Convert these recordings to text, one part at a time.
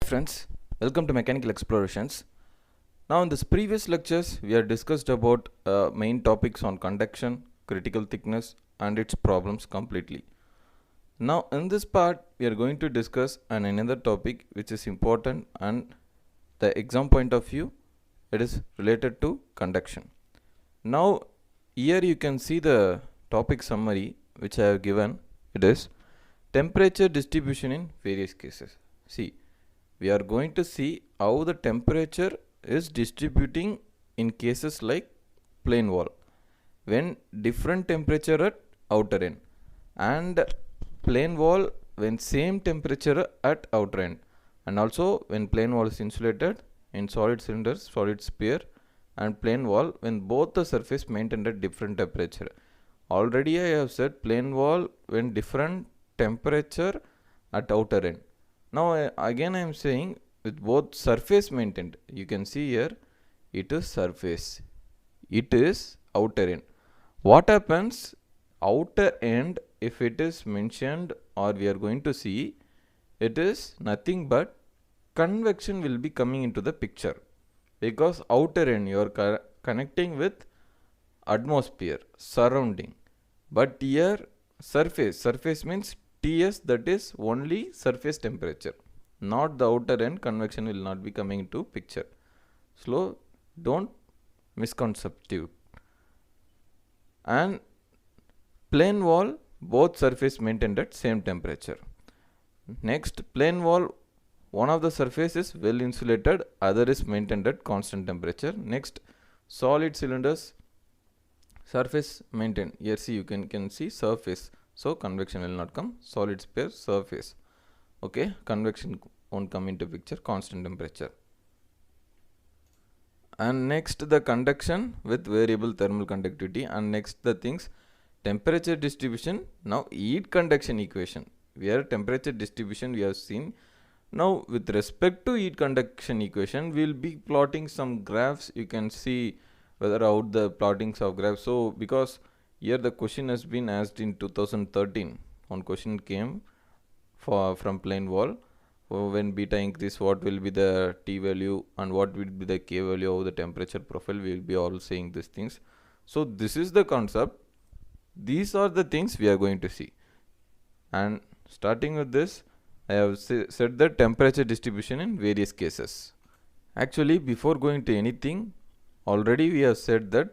friends, welcome to Mechanical Explorations. Now in this previous lectures we have discussed about main topics on conduction, critical thickness and its problems completely. Now in this part we are going to discuss another topic which is important and the exam point of view it is related to conduction. Now here you can see the topic summary which I have given. It is temperature distribution in various cases. See, we are going to see how the temperature is distributing in cases like plane wall when different temperature at outer end and plane wall when same temperature at outer end, and also when plane wall is insulated in solid cylinders, solid sphere, and plane wall when both the surface maintained at different temperature. Already I have said plane wall when different temperature at outer end. Now again I am saying with both surface maintained. You can see here it is surface, it is outer end. What happens outer end if it is mentioned, or we are going to see, it is nothing but convection will be coming into the picture, because outer end you are connecting with atmosphere surrounding, but here surface means Ts, that is only surface temperature, not the outer end. Convection will not be coming into picture. So don't misconceptive. And plane wall both surface maintained at same temperature. Next, plane wall one of the surface is well insulated, other is maintained at constant temperature. Next, solid cylinders surface maintained. Here see you can see surface. So convection will not come. Solid sphere surface. Okay, convection won't come into picture, constant temperature. And next the conduction with variable thermal conductivity, and next the things temperature distribution. Now heat conduction equation, where temperature distribution we have seen. Now with respect to heat conduction equation we will be plotting some graphs. You can see whether out the plottings of graphs. So because here the question has been asked in 2013. One question came from plane wall. When beta increase, what will be the T value and what will be the K value of the temperature profile? We will be all saying these things. So this is the concept. These are the things we are going to see. And starting with this, I have said the temperature distribution in various cases. Actually, before going to anything, already we have said that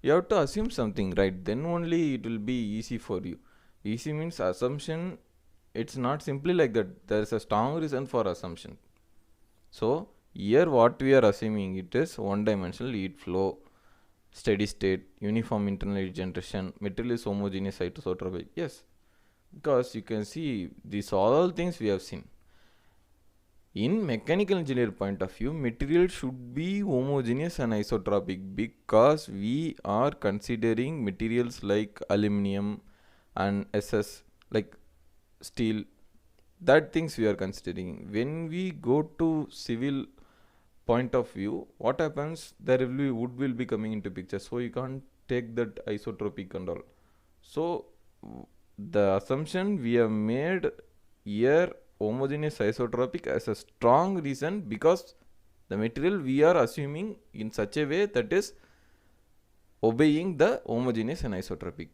you have to assume something, right? Then only it will be easy for you. Easy means assumption. It's not simply like that. There is a strong reason for assumption. So here what we are assuming, it is one dimensional heat flow, steady state, uniform internal heat generation, material is homogeneous, isotropic. Yes, because you can see these all things we have seen. In mechanical engineer point of view, material should be homogeneous and isotropic, because we are considering materials like aluminum and SS, like steel, that things we are considering. When we go to civil point of view, what happens, there will be wood will be coming into picture, so you can't take that isotropic and all. So the assumption we have made here, homogeneous isotropic, as a strong reason, because the material we are assuming in such a way that is obeying the homogeneous and isotropic.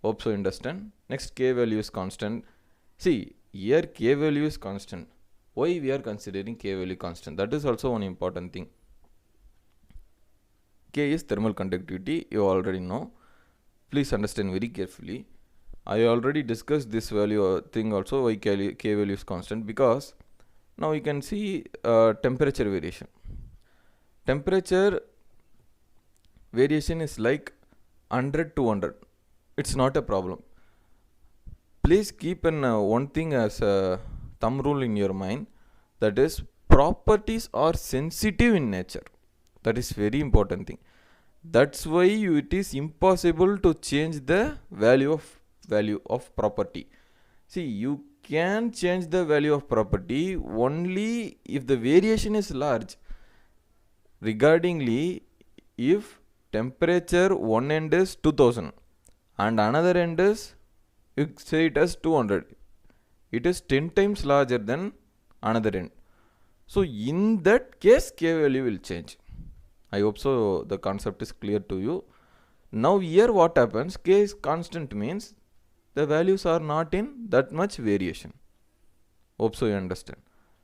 Hope so you understand. Next, K value is constant. See, here K value is constant. Why we are considering K value constant? That is also one important thing. K is thermal conductivity, you already know. Please understand very carefully. I already discussed this value thing also, why K value is constant, because now you can see temperature variation. Temperature variation is like 100 to 100. It's not a problem. Please keep in one thing as a thumb rule in your mind, that is properties are sensitive in nature. That is very important thing. That's why it is impossible to change the value of property. See, you can change the value of property only if the variation is large. Regardingly, if temperature one end is 2000 and another end is, you say it as 200, it is 10 times larger than another end. So in that case, k value will change. I hope so the concept is clear to you. Now here what happens, k is constant means the values are not in that much variation. Hope so you understand.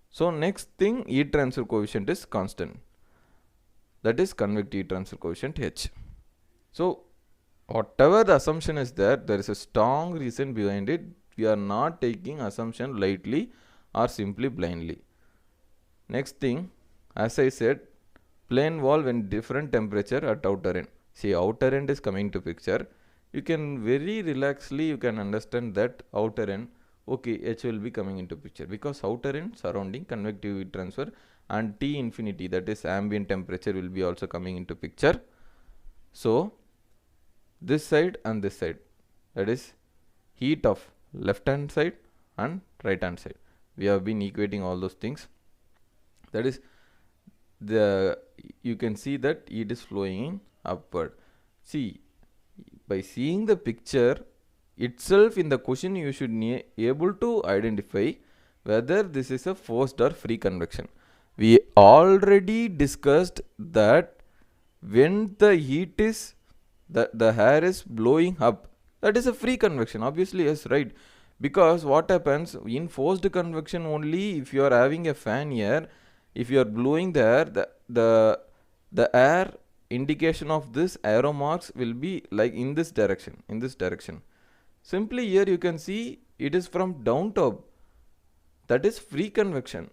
So next thing, heat transfer coefficient is constant. That is convective heat transfer coefficient H. So whatever the assumption is there is a strong reason behind it. We are not taking assumption lightly or simply blindly. Next thing, as I said, plane wall when different temperature at outer end. See, outer end is coming to picture. You can very relaxedly you can understand that outer end, okay, H will be coming into picture because outer end surrounding convective heat transfer and T infinity, that is ambient temperature, will be also coming into picture. So this side and this side, that is heat of left hand side and right hand side, we have been equating all those things. That is you can see that heat is flowing upward. See, by seeing the picture itself in the question, you should able to identify whether this is a forced or free convection. We already discussed that when the heat is the air is blowing up, that is a free convection, obviously. Yes, right. Because what happens in forced convection, only if you are having a fan here, if you are blowing the air, the air indication of this arrow marks will be like in this direction. Simply here you can see it is from down to up. That is free convection,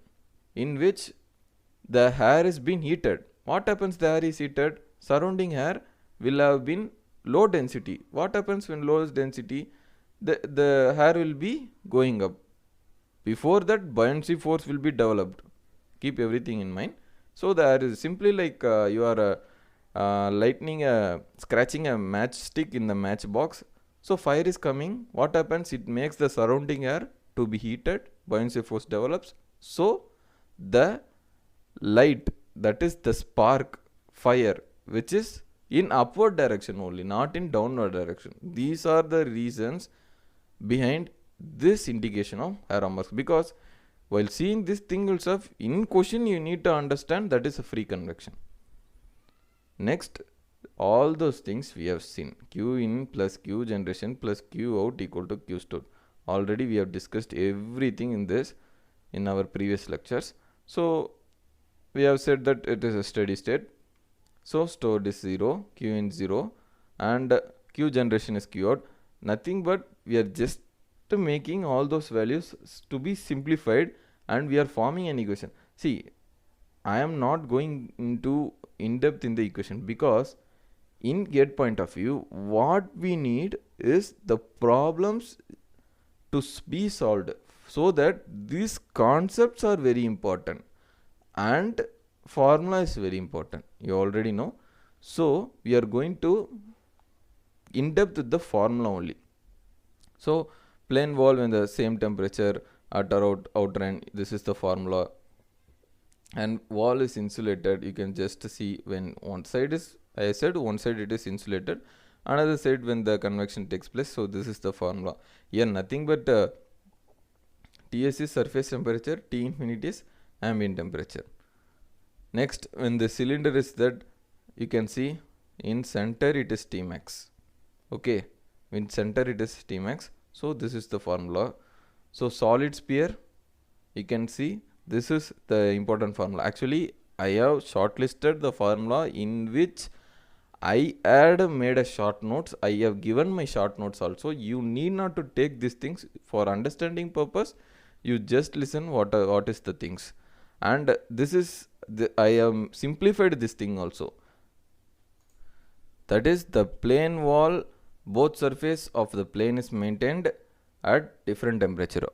in which the air is being heated. What happens, the air is heated, surrounding air will have been low density. What happens when low density, the air will be going up. Before that, buoyancy force will be developed. Keep everything in mind. So the air is simply like you are scratching a matchstick in the matchbox. So fire is coming. What happens? It makes the surrounding air to be heated. Buoyancy force develops. So the light, that is the spark, fire, which is in upward direction only, not in downward direction. These are the reasons behind this indication of arrow marks, because while seeing this thing itself in question, you need to understand that is a free convection. Next, all those things we have seen, Q in plus Q generation plus Q out equal to Q stored. Already we have discussed everything in this in our previous lectures. So we have said that it is a steady state. So stored is 0, Q in 0, and Q generation is Q out. Nothing but we are just making all those values to be simplified, and we are forming an equation. See, I am not going into in depth in the equation, because in GATE point of view, what we need is the problems to be solved, so that these concepts are very important and formula is very important, you already know. So we are going to in depth with the formula only. So plane wall when the same temperature at our outer end, this is the formula. And wall is insulated, you can just see when one side is, I said one side it is insulated, another side when the convection takes place. So this is the formula. Here nothing but Ts is surface temperature, T infinity is ambient temperature. Next, when the cylinder is that, you can see in center it is Tmax. Okay, in center it is Tmax. So this is the formula. So solid sphere, you can see this is the important formula. Actually, I have shortlisted the formula in which I had made a short notes. I have given my short notes also. You need not to take these things for understanding purpose. You just listen what is the things. And this is I have simplified this thing also. That is the plane wall, both surface of the plane is maintained at different temperature.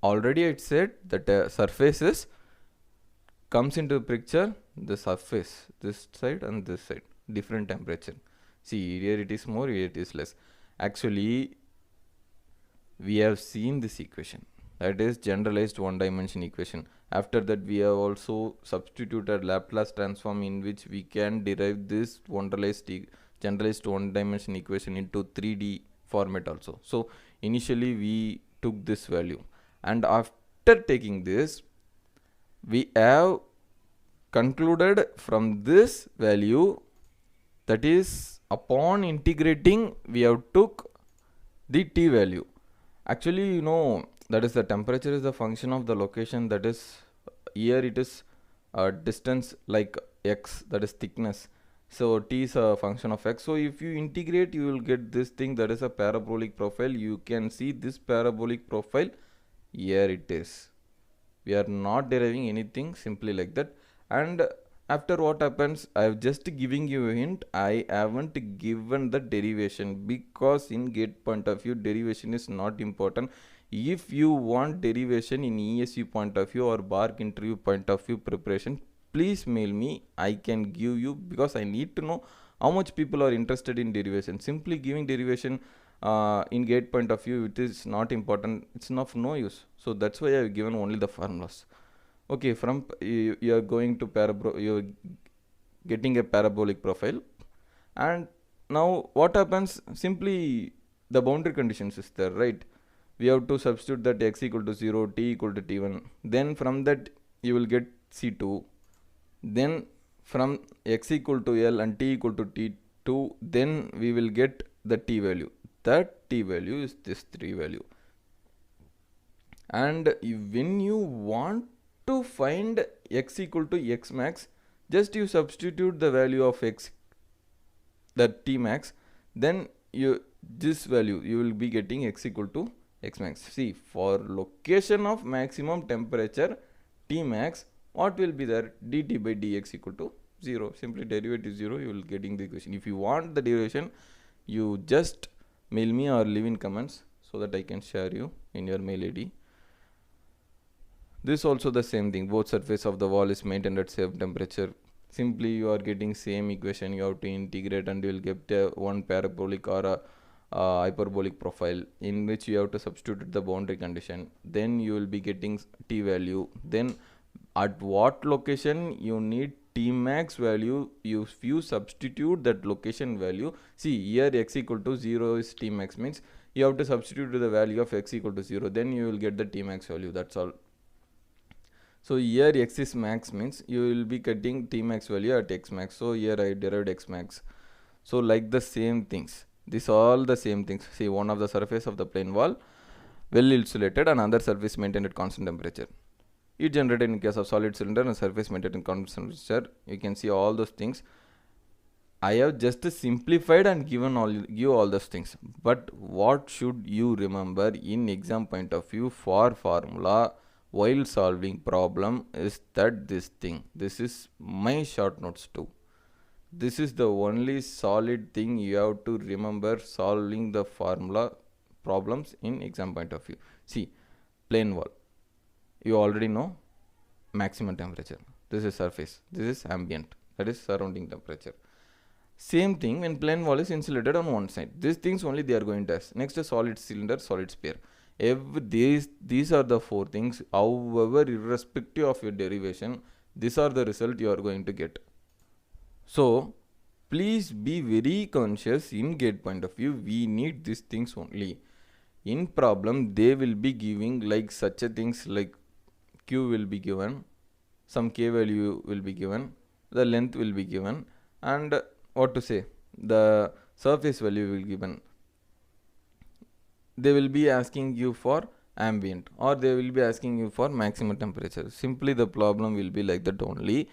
Already it said that surface is comes into the picture, the surface, this side and this side, different temperature. See, here it is more, here it is less. Actually, we have seen this equation, that is generalized one dimension equation. After that, we have also substituted Laplace transform, in which we can derive this generalized one dimension equation into 3D format also. So initially we took this value, and after taking this, we have concluded from this value, that is upon integrating we have took the T value. Actually, that is the temperature is the function of the location, that is here it is distance like x, that is thickness. So T is a function of x. So if you integrate, you will get this thing, that is a parabolic profile. You can see this parabolic profile. Here it is. We are not deriving anything, simply like that. And after what happens, I have just giving you a hint. I haven't given the derivation because in gate point of view, derivation is not important. If you want derivation in ESU point of view or BARC interview point of view preparation, please mail me. I can give you, because I need to know how much people are interested in derivation. Simply giving derivation in gate point of view, it is not important. It's of no use. So that's why I have given only the formulas. Okay, from you are going to you are getting a parabolic profile, and now what happens? Simply the boundary conditions is there, right? We have to substitute that x equal to 0, t equal to t1. Then from that you will get c2. Then from x equal to L and t equal to t2, then we will get the t value. That t value is this 3 value. And when you want to find x equal to x max, just you substitute the value of x, that t max, then this value you will be getting x equal to x max. See, for location of maximum temperature T max, what will be there? dt by dx equal to 0. Simply derivative 0, you will getting the equation. If you want the derivation, you just mail me or leave in comments so that I can share you in your mail ID. This also the same thing. Both surface of the wall is maintained at same temperature. Simply you are getting same equation. You have to integrate and you will get one parabolic or a hyperbolic profile in which you have to substitute the boundary condition. Then you will be getting t value. Then at what location you need t max value, if you substitute that location value. See, here x equal to 0 is t max, means you have to substitute the value of x equal to 0. Then you will get the t max value. That's all. So here x is max, means you will be getting t max value at x max. So here I derived x max. So like the same things. These all the same things. See, one of the surface of the plane wall well insulated and other surface maintained at constant temperature. Heat generated in case of solid cylinder and surface maintained in constant temperature. You can see all those things. I have just simplified and given all those things. But what should you remember in exam point of view for formula while solving problem is that this is my short notes too. This is the only solid thing you have to remember solving the formula problems in exam point of view. See, plane wall, you already know maximum temperature. This is surface, this is ambient, that is surrounding temperature. Same thing when plane wall is insulated on one side. These things only they are going to ask. Next is solid cylinder, solid sphere. These are the four things. However, irrespective of your derivation, these are the result you are going to get. So please be very conscious in gate point of view. We need these things only. In problem, they will be giving like such a things like q will be given, some k value will be given, the length will be given, and what to say, the surface value will be given. They will be asking you for ambient or they will be asking you for maximum temperature. Simply the problem will be like that only.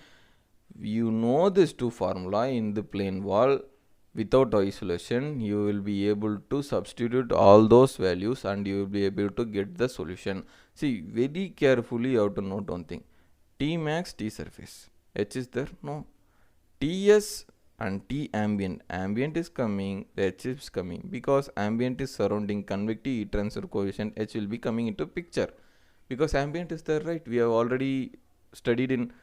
You know this two formula in the plane wall. Without isolation, you will be able to substitute all those values and you will be able to get the solution. See, very carefully you have to note one thing. T max, T surface. H is there? No. Ts and T ambient. Ambient is coming, H is coming. Because ambient is surrounding convective heat transfer coefficient, H will be coming into picture. Because ambient is there, right? We have already studied in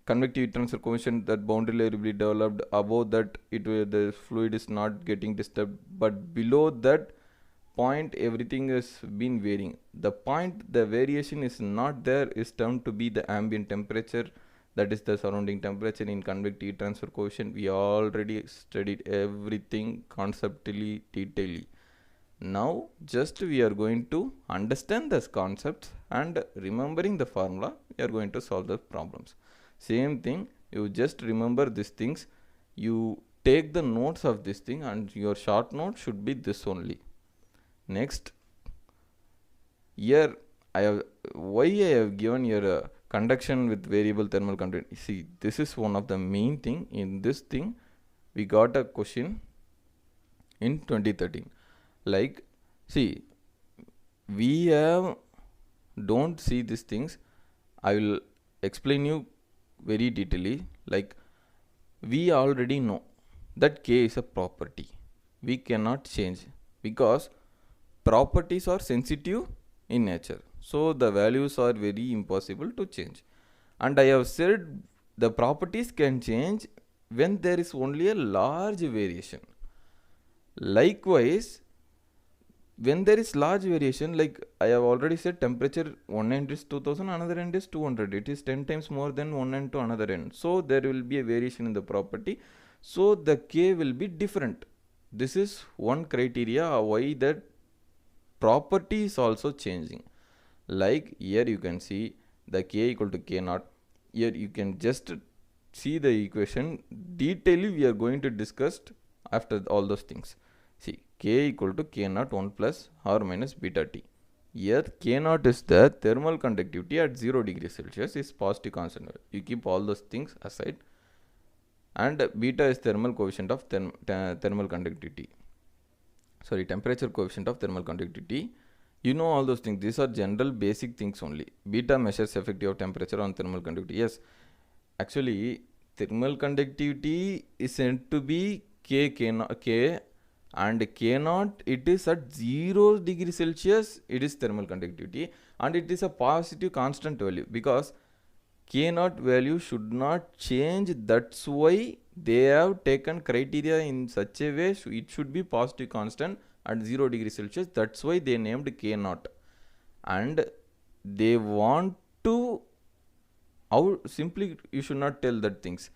convective heat transfer coefficient that boundary layer will be developed. Above that, the fluid is not getting disturbed. But below that point, everything has been varying. The point the variation is not there is termed to be the ambient temperature. That is the surrounding temperature in convective heat transfer coefficient. We already studied everything conceptually, detailedly. Now just we are going to understand this concepts and remembering the formula, we are going to solve the problems. Same thing, you just remember these things, you take the notes of this thing, and your short note should be this only. Next, here I have, why I have given here conduction with variable thermal conductivity. See, this is one of the main thing. In this thing we got a question in 2013. Like, see, we have don't see these things. I will explain you very detailedly. Like, we already know that K is a property. We cannot change because properties are sensitive in nature. So the values are very impossible to change. And I have said the properties can change when there is only a large variation. Likewise, when there is large variation, like I have already said, temperature one end is 2000, another end is 200. It is 10 times more than one end to another end. So there will be a variation in the property. So the K will be different. This is one criteria why that property is also changing. Like here you can see the K equal to K naught. Here you can just see the equation. Detailedly we are going to discuss after all those things. See, K equal to K naught 1 plus R minus beta T. Here K naught is the thermal conductivity at 0 degrees Celsius is positive constant. You keep all those things aside. And beta is thermal coefficient of thermal conductivity. Sorry, temperature coefficient of thermal conductivity. You know all those things. These are general basic things only. Beta measures effective temperature on thermal conductivity. Yes, actually thermal conductivity is said to be K and K naught, it is at 0 degree Celsius, it is thermal conductivity, and it is a positive constant value because K naught value should not change. That's why they have taken criteria in such a way it should be positive constant at 0 degree Celsius. That's why they named K naught, and they want to, how simply you should not tell that things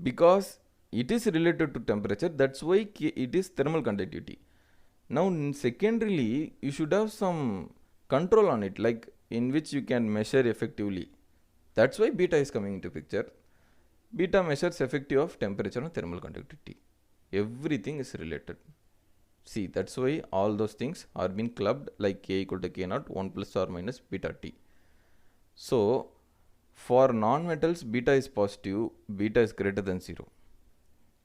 because it is related to temperature. That's why it is thermal conductivity. Now secondarily you should have some control on it, like in which you can measure effectively. That's why beta is coming into picture. Beta measures effective of temperature and thermal conductivity. Everything is related. See, that's why all those things are being clubbed, like K equal to K naught 1 plus or minus beta T. So for non-metals beta is positive, beta is greater than 0.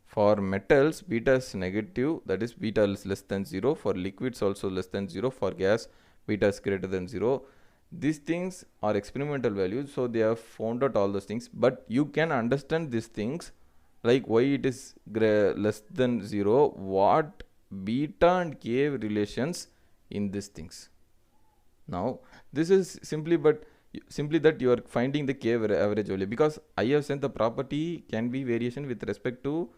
For metals beta is negative, that is beta is less than 0. For liquids also less than 0. For gas beta is greater than 0. These things are experimental values, so they have found out all those things, but you can understand these things, like why it is less than 0, what beta and K relations in these things. Now this is simply that you are finding the K average value, because I have said the property can be variation with respect to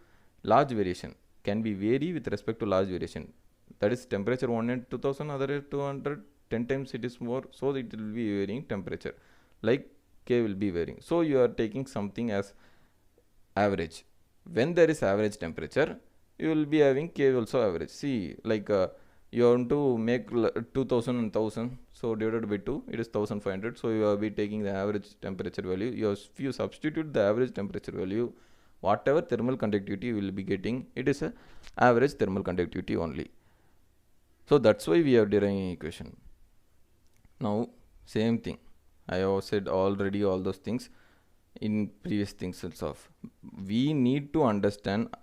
large variation, can be vary with respect to large variation. That is temperature 1 at 2000, other at 200, 10 times it is more, so it will be varying temperature, like K will be varying. So you are taking something as average. When there is average temperature, you will be having K also average. See, like you want to make 2000 and 1000, so divided by 2, it is 1500. So you will be taking the average temperature value. If you substitute the average temperature value, whatever thermal conductivity you will be getting, it is a average thermal conductivity only. So that's why we have deriving equation. Now same thing, I have said already all those things in previous things itself. We need to understand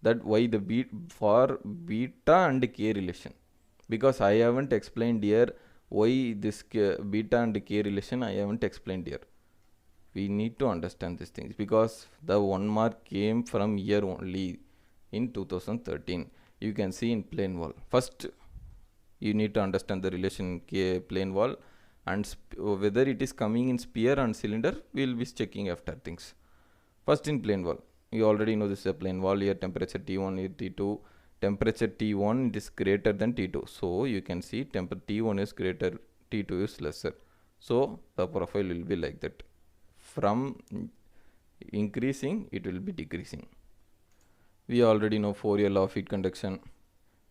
that why the for beta and K relation, because I haven't explained here why this beta and K relation I haven't explained here. We need to understand these things because the 1 mark came from here only in 2013. You can see in plane wall. First you need to understand the relation K plane wall, and whether it is coming in sphere and cylinder, we will be checking after things. First in plane wall, you already know this is a plane wall. Here temperature T1, here T2. Temperature T1 it is greater than T2, so you can see temperature T1 is greater, T2 is lesser. So the profile will be like that. From increasing it will be decreasing. We already know Fourier law of heat conduction.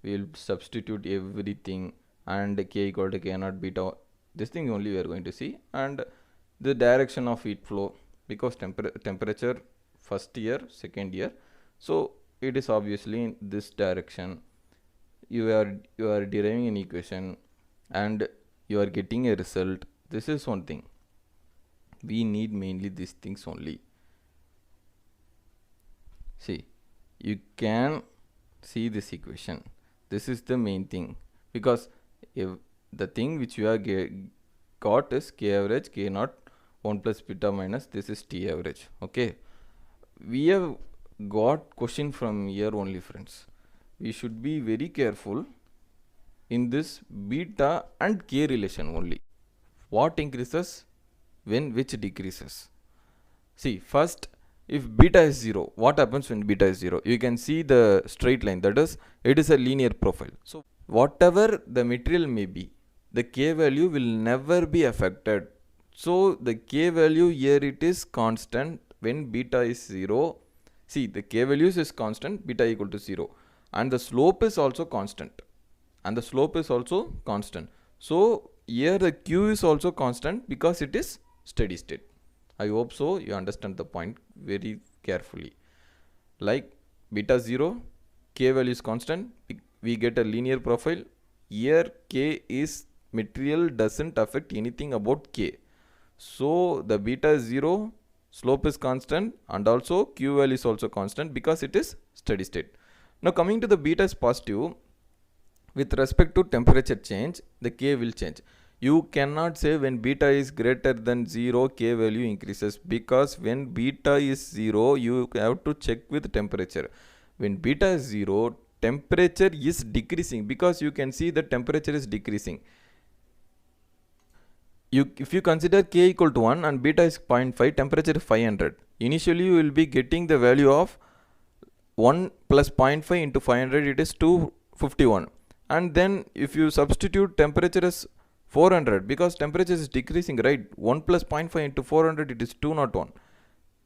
we will substitute everything, and k equal to k naught beta. This thing only we are going to see, and the direction of heat flow, because temperature first year, second year, so it is obviously in this direction. You are deriving an equation and you are getting a result. This is one thing. We need mainly these things only. See, you can see this equation. This is the main thing, because if the thing which you are got is k average k naught 1 plus beta minus this is t average. Okay, we have got question from here only, friends. We should be very careful in this beta and k relation only. What increases when which decreases? See, first, if beta is 0, what happens when beta is 0? You can see the straight line, that is, it is a linear profile. So whatever the material may be, the k value will never be affected. So the k value here, it is constant when beta is 0. See, the k values is constant, beta equal to 0, and the slope is also constant, so here the q is also constant because it is steady state. I hope so you understand the point very carefully. Like beta 0, k value is constant, we get a linear profile. Here k is material, doesn't affect anything about k. So the beta is 0, slope is constant, and also q value is also constant because it is steady state. Now coming to the beta is positive, with respect to temperature change, the k will change. You cannot say when beta is greater than 0, k value increases, because when beta is 0, you have to check with temperature. When beta is 0, temperature is decreasing, because you can see the temperature is decreasing. If you consider k equal to 1 and beta is 0.5, temperature is 500. Initially you will be getting the value of 1 plus 0.5 into 500, it is 251. And then if you substitute temperature as 400, because temperature is decreasing, right? 1 plus 0.5 into 400, it is 201.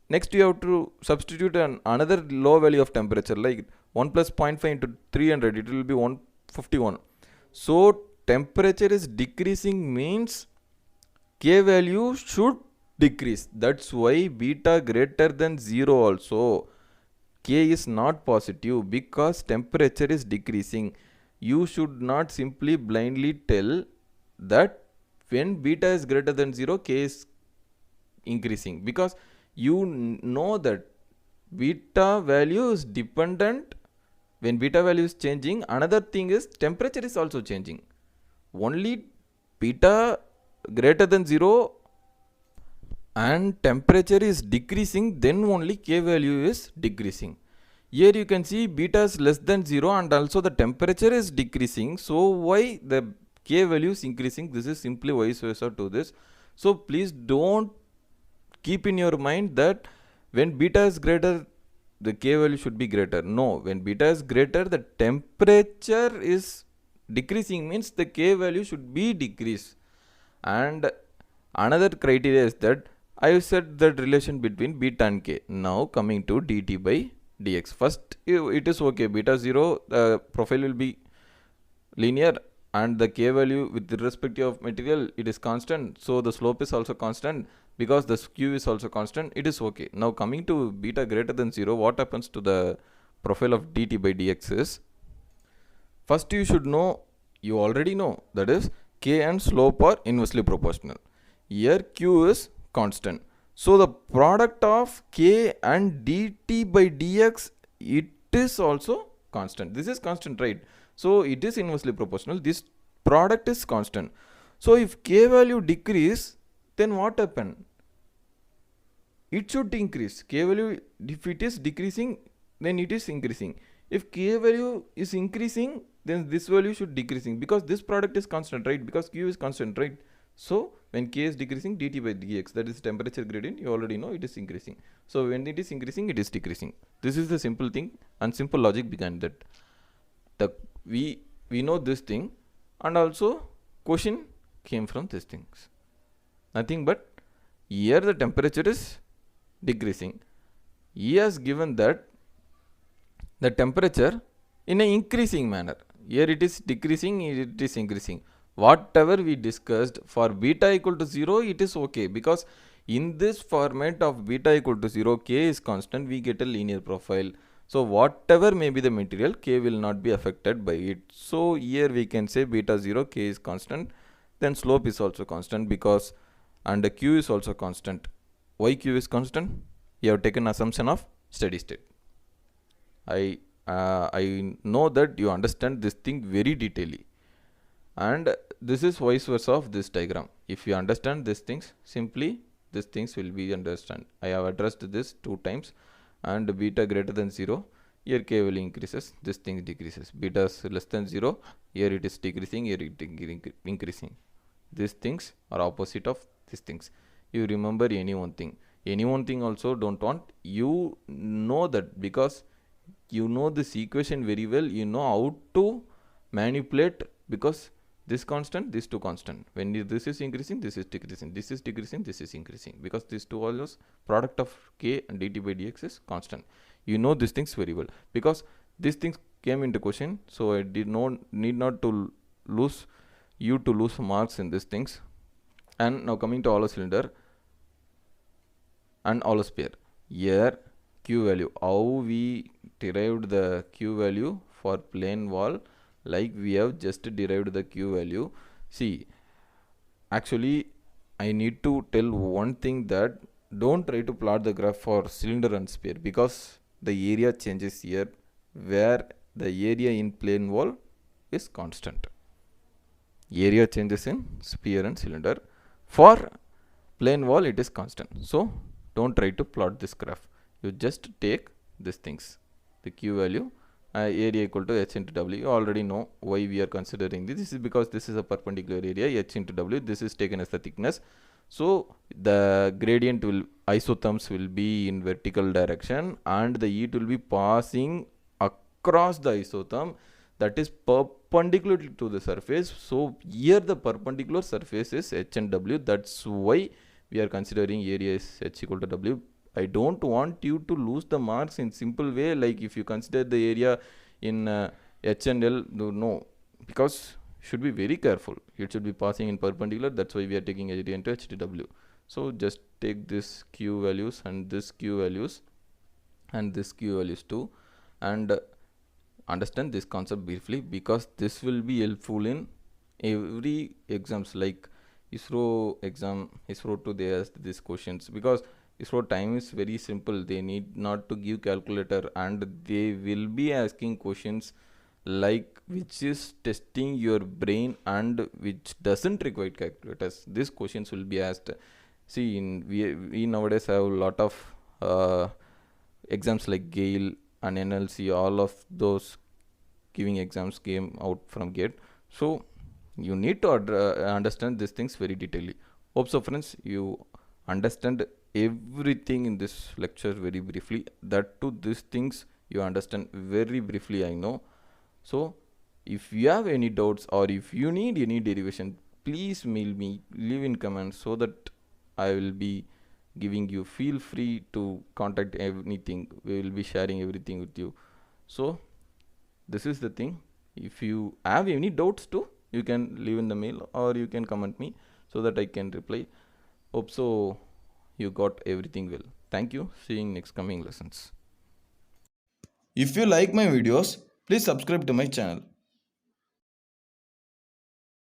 Next you have to substitute another low value of temperature, like 1 plus 0.5 into 300, it will be 151. So temperature is decreasing means k value should decrease. That's why beta greater than 0 also, k is not positive because temperature is decreasing. You should not simply blindly tell that when beta is greater than 0, k is increasing, because you know that beta value is dependent. When beta value is changing, another thing is temperature is also changing. Only beta greater than 0 and temperature is decreasing, then only k value is decreasing. Here you can see beta is less than 0 and also the temperature is decreasing. So why the k value is increasing? This is simply vice versa to this. So please don't keep in your mind that when beta is greater, the k value should be greater. No, when beta is greater, the temperature is decreasing means the k value should be decreased. And another criteria is that I have set that relation between beta and k. Now coming to dt by dx. First it is okay, beta 0, the profile will be linear and the k value with respect of material, it is constant, so the slope is also constant because the q is also constant, it is okay. Now coming to beta greater than 0, what happens to the profile of dt by dx is, first you should know, you already know, that is k and slope are inversely proportional. Here q is constant, so the product of k and dt by dx, it is also constant. This is constant, right? So it is inversely proportional. This product is constant. So if k value decrease, then what happen? It should increase. K value, if it is decreasing, then it is increasing. If k value is increasing, then this value should decreasing, because this product is constant, right? Because q is constant, right? So when k is decreasing, dt by dx, that is temperature gradient, you already know it is increasing. So when it is increasing, it is decreasing. This is the simple thing and simple logic behind that. We know this thing, and also question came from these things. Nothing but here the temperature is decreasing. He has given that the temperature in an increasing manner. Here it is decreasing, here it is increasing. Whatever we discussed for beta equal to 0, it is okay, because in this format of beta equal to 0, k is constant, we get a linear profile. So whatever may be the material, k will not be affected by it. So here we can say beta 0, k is constant, then slope is also constant, because and the q is also constant. Why q is constant? You have taken assumption of steady state. I know that you understand this thing very detailedly, and this is vice versa of this diagram. If you understand these things, simply these things will be understand. I have addressed this 2 times, and beta greater than 0, here k will increases, this thing decreases. Beta is less than 0, here it is decreasing, here it is increasing. These things are opposite of these things. You remember any one thing also don't want, you know that, because you know this equation very well, you know how to manipulate, because this constant, this two constant, when this is increasing, this is decreasing, this is decreasing, this is increasing, because these two values, product of k and dt by dx is constant. You know these things very well, because these things came into question, so I did not need not to lose you to lose marks in these things. And now coming to hollow cylinder and hollow sphere, here q value, how we derived the q value for plane wall, like we have just derived the q value. See, actually I need to tell one thing, that don't try to plot the graph for cylinder and sphere, because the area changes here, where the area in plane wall is constant. Area changes in sphere and cylinder. For plane wall it is constant. So don't try to plot this graph. You just take these things, the q value, area equal to h into w. You already know why we are considering this. This is because this is a perpendicular area, h into w. This is taken as the thickness. So the gradient will, isotherms will be in vertical direction, and the heat will be passing across the isotherm, that is perpendicular to the surface. So here the perpendicular surface is h and w. That's why we are considering area is h equal to w. I don't want you to lose the marks in simple way, like if you consider the area in h and l, no, because should be very careful. It should be passing in perpendicular. That's why we are taking area into h to w. So just take this q values and this q values and this q values too, and understand this concept briefly, because this will be helpful in every exams, like ISRO exam, ISRO 2, they asked these questions, because ISRO time is very simple. They need not to give calculator, and they will be asking questions like which is testing your brain and which doesn't require calculators. These questions will be asked. See, we nowadays have a lot of exams like GAIL and NLC, all of those giving exams came out from GATE. So you need to understand these things very detailedly. Hope so friends, you understand everything in this lecture very briefly. That too, these things you understand very briefly, I know. So if you have any doubts, or if you need any derivation, please mail me, leave in comments, so that I will be giving you. Feel free to contact anything. We will be sharing everything with you. So this is the thing. If you have any doubts too, you can leave in the mail, or you can comment me, so that I can reply. Hope so you got everything well. Thank you. See you in next coming lessons. If you like my videos, please subscribe to my channel.